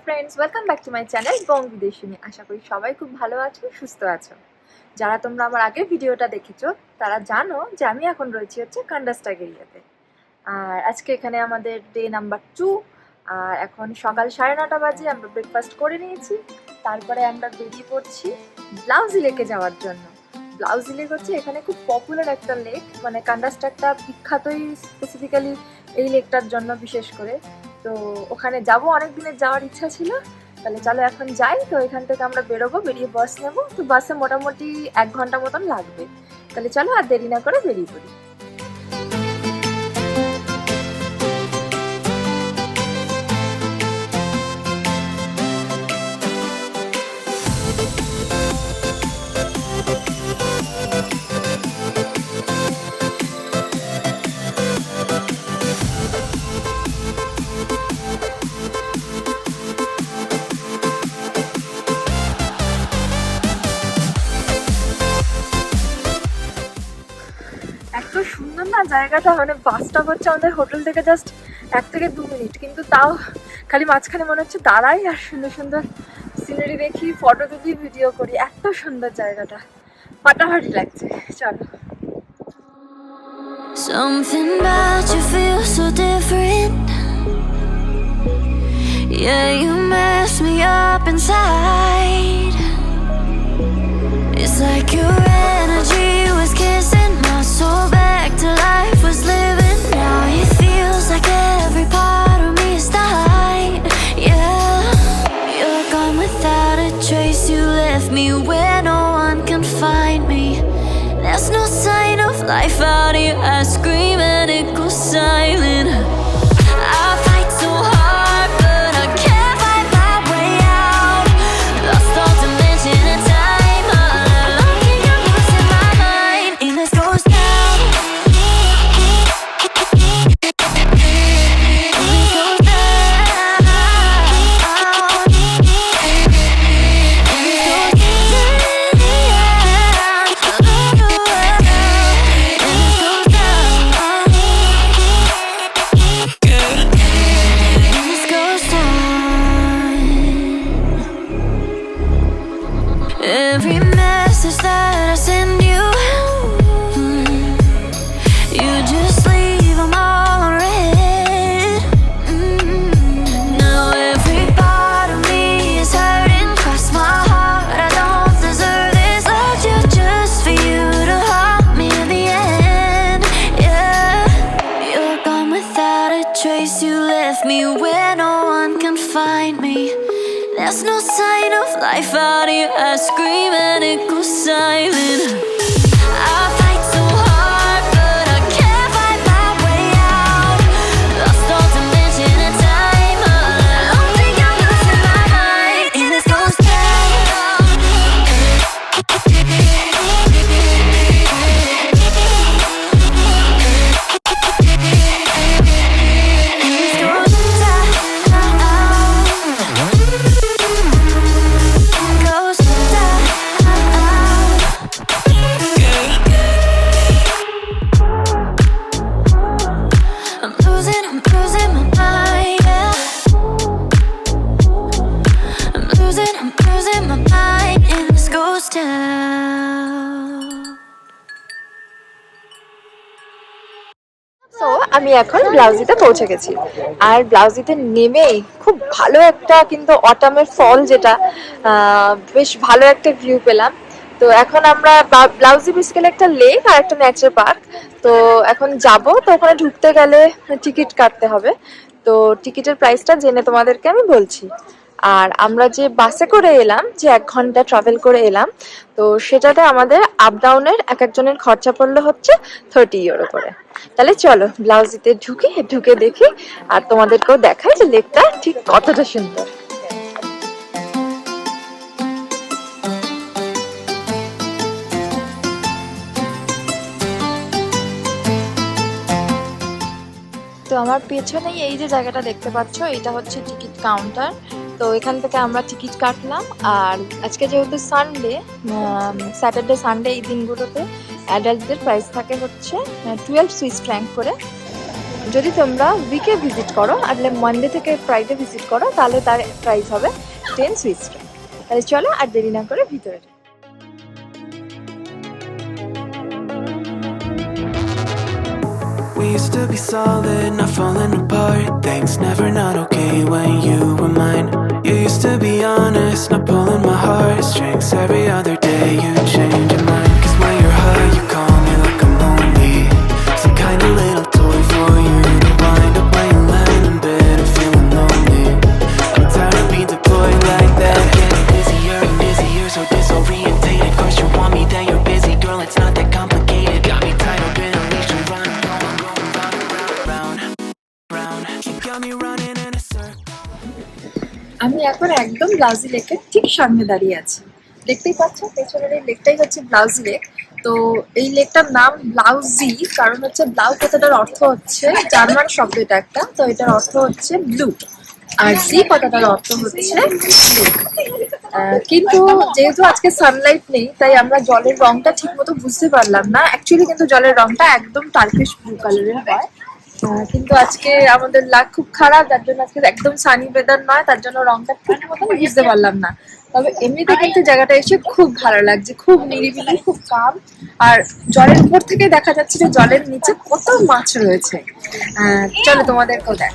Friends, welcome back to my channel BongBideshini। আশা করি সবাই খুব ভালো আছো, সুস্থ আছো। যারা তোমরা আমার আগের ভিডিওটা দেখেছো তারা জানো যে আমি এখন রয়েছি হচ্ছে কান্ডাস্টাগ এরিয়াতে। আর আজকে এখানে আমাদের ডে নাম্বার 2। আর এখন সকাল 9:30 বাজে। আমরা ব্রেকফাস্ট করে নিয়েছি, তারপরে আমরা বেরিয়ে পড়ছি ব্লাউজি লেকে যাওয়ার জন্য। ব্লাউজি লেক হচ্ছে এখানে খুব পপুলার একটা লেক, মানে কান্ডাস্টাগটা বিখ্যাতই স্পেসিফিক্যালি এই লেকটার জন্য বিশেষ করে। তো ওখানে যাবো, অনেক দিনের যাওয়ার ইচ্ছা ছিল। তাহলে চলো এখন যাই। তো এখান থেকে আমরা বেরোবো, বেরিয়ে বাস নেবো। তো বাসে মোটামুটি 1 ঘন্টা মতন লাগবে। তাহলে চলো আর দেরি না করে বেরিয়ে পড়ি। এত সুন্দর না জায়গাটা, মানে বাসটা হচ্ছে আমাদের হোটেল থেকে জাস্ট 1 থেকে 2 মিনিট, কিন্তু তাও খালি মাঝখানে মনে হচ্ছে দাঁড়াই আর সুন্দর সুন্দর সিনারি দেখি, ফটো তুলি, ভিডিও করি। এত সুন্দর জায়গাটা, ফাটাফাটি লাগছে। চলো। Something about you feels so different. Yeah, you mess me up inside. It's like your energy was kissing my soul back to life, was living. Now it feels like every part of me is died. Yeah, you're gone without a trace. You left me where no one can find me. There's no sign of life out here. I scream and it goes silent. I fight so hard, but I can't find my way out. Lost all dimension and time. All alone, think I'm losing my mind. And this goes down. And this goes down. And this goes every message that I send you, you just leave them all unread. Now every part of me is hurting, cross my heart. I don't deserve this. Loved you just for you to haunt me in the end. Yeah, you're gone without a trace. You left me where no one can find me. There's no sign of life out here. I scream and it goes silent. I fight so hard, but I can't find my way out. Lost all dimension and time. All alone, think I'm losing my mind. And this goes down. And this goes down. Goes down. I'm losing my mind. Yeah. I'm losing my mind. And this goes down. So আমি এখন ব্লাউজিতে পৌঁছে গেছি। আর ব্লাউজিতে নেমেই খুব ভালো একটা কিন্তু অটামের ফল, যেটা বেশ ভালো একটা ভিউ পেলাম। তো এখন আমরা ব্লাউজি বেসিক্যালি একটা লেক আর একটা নেচার পার্ক। তো এখন যাব, তো ওখানে ঢুকতে গেলে টিকিট কাটতে হবে। তো টিকিটের প্রাইসটা জেনে তোমাদেরকে আমি বলছি। আর আমরা যে বাসে করে এলাম, যে 1 ঘন্টা ট্রাভেল করে এলাম, তো সেটাতে আমাদের আপ ডাউনের এক একজনের খরচা পড়লো হচ্ছে 30 ইউরো করে। তাহলে চলো ব্লাউজিতে ঢুকে দেখি আর তোমাদেরকেও দেখাই যে লেকটা ঠিক কতটা সুন্দর। তো আমার পেছনেই এই যে জায়গাটা দেখতে পাচ্ছ, এটা হচ্ছে টিকিট কাউন্টার। তো এখান থেকে আমরা টিকিট কাটলাম। আর আজকে যেহেতু সানডে, স্যাটারডে সানডে এই দিনগুলোতে অ্যাডাল্টদের প্রাইস থাকে হচ্ছে 12 সুইস ফ্র্যাঙ্ক করে। যদি তোমরা উইকে ভিজিট করো আর মানডে থেকে ফ্রাইডে ভিজিট করো তাহলে তার প্রাইস হবে 10 সুইস ফ্র্যাঙ্ক। তাহলে চলো আর দেরি না করে ভিতরে। We used to be solid, not falling apart. Things never not okay when you were mine. You used to be honest, not pulling my heartstrings. Every other day you change your mind. Cause when you're high you call me like I'm lonely. Some kind of little toy for you to wind up when you land in bed and feeling lonely. I'm tired of being deployed like that. Getting busier and busier, so disorientated. First you want me, then you're busy. Girl, it's not that complicated. Got me tied up in a leash and running. আমি এখন একদম ব্লাউজি লেকের ঠিক সামনে দাঁড়িয়ে আছি। দেখতেই পাচ্ছ পেছনের এই লেকটাই হচ্ছে ব্লাউজি লেক। তো এই লেকটার নাম ব্লাউজি কারণ হচ্ছে ব্লাউ কথাটার অর্থ হচ্ছে জার্মান শব্দ, এটা একটা, তো এটার অর্থ হচ্ছে ব্লু, আর জি কথাটার অর্থ হচ্ছে কিন্তু যেহেতু আজকে সানলাইট নেই তাই আমরা জলের রংটা ঠিক মতো বুঝতে পারলাম না। অ্যাকচুয়ালি কিন্তু জলের রংটা একদম টার্কিশ ব্লু কালারের হয়, কিন্তু আজকে আমাদের লাক খুব খারাপ, যার জন্য আজকে একদম সানি ওয়েদার নয়, তার জন্য রংটা ঠিক মতো বুঝতে পারলাম না। তবে এমনিতে কিন্তু জায়গাটা এসে খুব ভালো লাগছে, খুব নিরিবিলি, খুব কাম। আর জলের উপর থেকে দেখা যাচ্ছে যে জলের নিচে কত মাছ রয়েছে। চলো তোমাদেরকেও দেখ।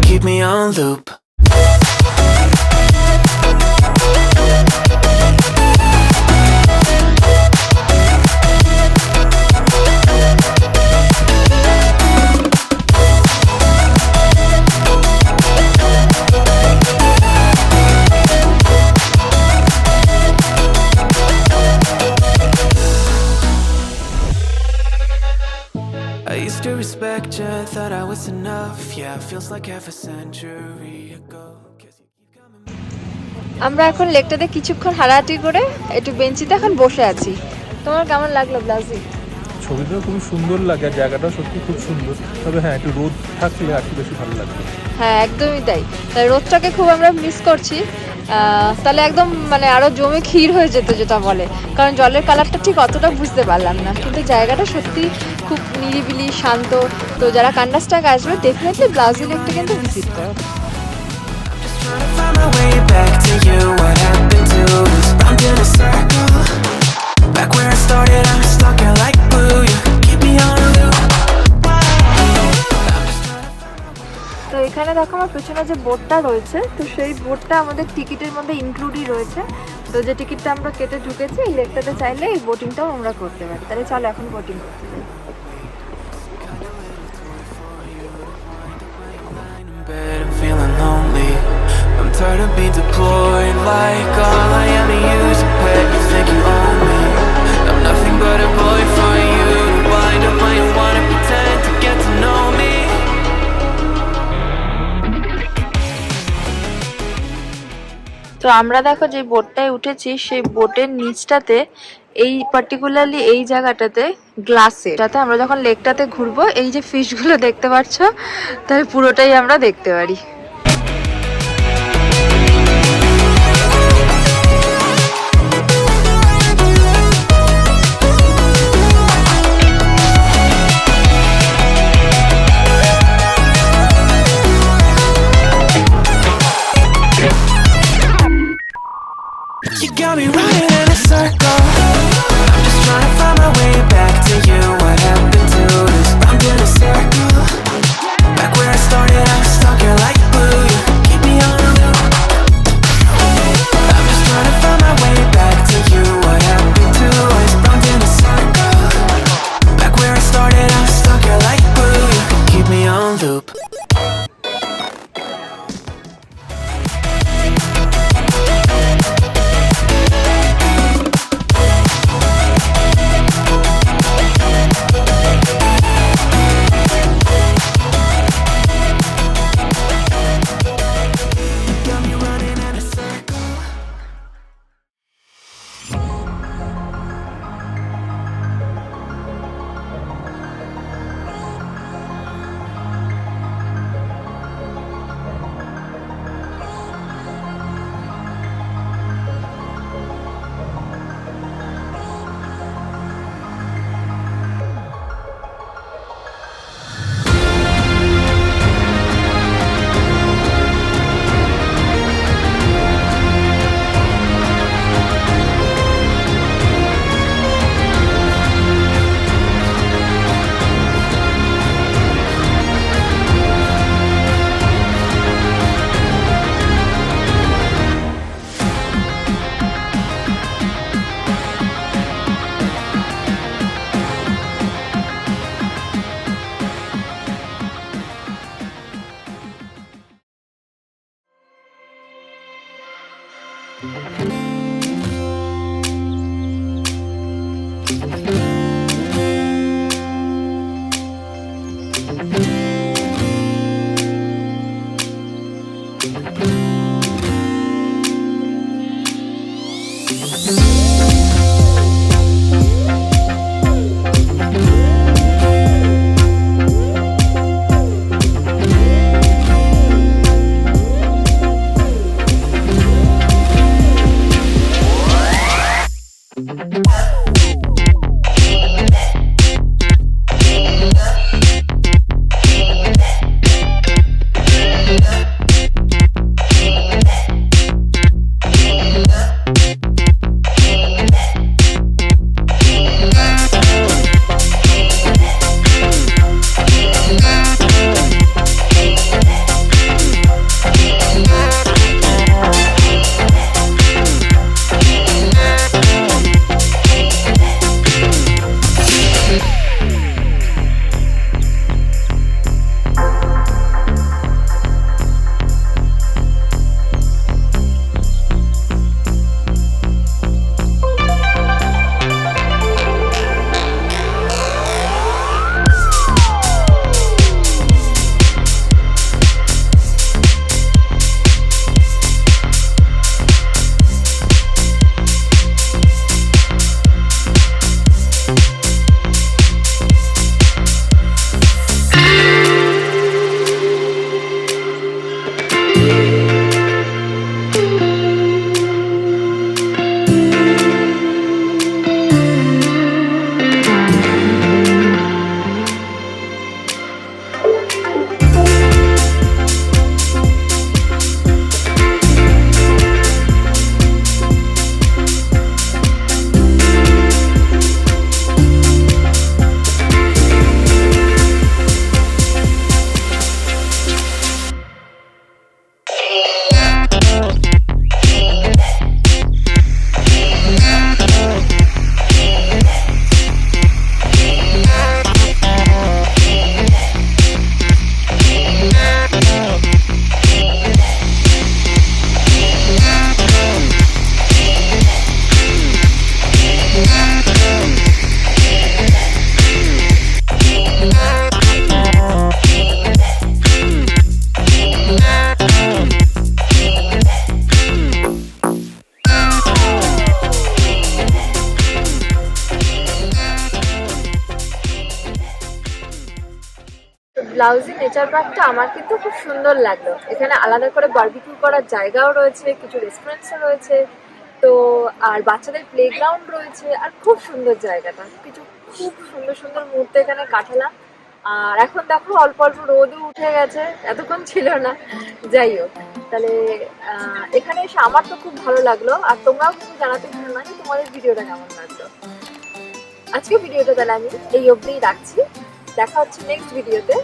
Keep me on loop. I used to respect you, thought I was enough. Yeah, it feels like half a century ago. আমরা এখন লেকটাতে কিছুক্ষণ হাঁটাহাঁটি করে একটু বেঞ্চিতে এখন বসে আছি। তোমার কেমন লাগলো ব্লাউজি? ছবিটা খুব সুন্দর লাগে, জায়গাটা সত্যি খুব সুন্দর। তবে হ্যাঁ, একটু রোদ থাকলে আর কি বেশি ভালো লাগবে। হ্যাঁ একদমই তাই, তাই রোদটাকে খুব আমরা মিস করছি। তাহলে একদম মানে আরো জমে ক্ষীর হয়ে যেত যেটা বলে, কারণ জলের কালারটা ঠিক অতটা বুঝতে পারলাম না, কিন্তু জায়গাটা সত্যি খুব নিরিবিলি শান্ত। তো যারা কান্ডাসটাকে আসবে ডেফিনেটলি ব্লাউজি লেকটা কিন্তু ভিজিট করো। তো এখানে দেখো আমার পেছনে যে বোটটা রয়েছে, তো সেই বোটটা আমাদের টিকিটের মধ্যে ইনক্লুডই রয়েছে। তো যে টিকিটটা আমরা কেটে ঢুকেছি এই লেকটাতে, চাইলে এই বোটিংটাও আমরা করতে পারি। তাহলে চলো এখন বোটিং করতে যাই। I'm tired of being deployed like all I am is you. So pet, you think you own me. I'm nothing but a boy for you. Wind up when you wanna pretend to get to know me. তো আমরা দেখো যে বোটটায় উঠেছি, সেই বোটের নিচটাতে এই particularly এই জায়গাটাতে গ্লাসে, যাতে আমরা যখন লেকটাতে ঘুরবো এই যে ফিশগুলো দেখতে পাচ্ছ তাহলে পুরোটাই আমরা দেখতে পারি। You got me running in a circle. I'm just trying to find my way back to you. What happened to this? Round in a circle. Back where I started, I'm stuck here like glue. You keep me on a loop. I'm just trying to find my way back to you. What happened to us? Round in a circle. Back where I started, I'm stuck here like glue. You keep me on loop. ব্লাউজি nature পার্কটা আমার কিন্তু খুব সুন্দর লাগলো। এখানে আলাদা করে বারবিকিউ করার জায়গাও রয়েছে, কিছু রেস্টুরেন্টসও রয়েছে, তো আর বাচ্চাদের প্লেগ্রাউন্ড রয়েছে, আর খুব সুন্দর জায়গাটা। কিছু খুব সুন্দর সুন্দর মুহূর্ত এখানে কাটালাম। আর এখন দেখো অল্প অল্প রোদও উঠে গেছে, এতক্ষণ ছিল না। যাই হোক, তাহলে এখানে এসে আমার তো খুব ভালো লাগলো, আর তোমরাও কিন্তু জানাতে ভুলো না যে তোমাদের ভিডিওটা কেমন লাগলো। আজকে ভিডিওটা তাহলে আমি এই অবধিই রাখছি। দেখা হচ্ছে নেক্সট ভিডিওতে।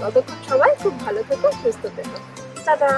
ততক্ষণ সবাই খুব ভালো থেকো, সুস্থ থেকো। টাটা।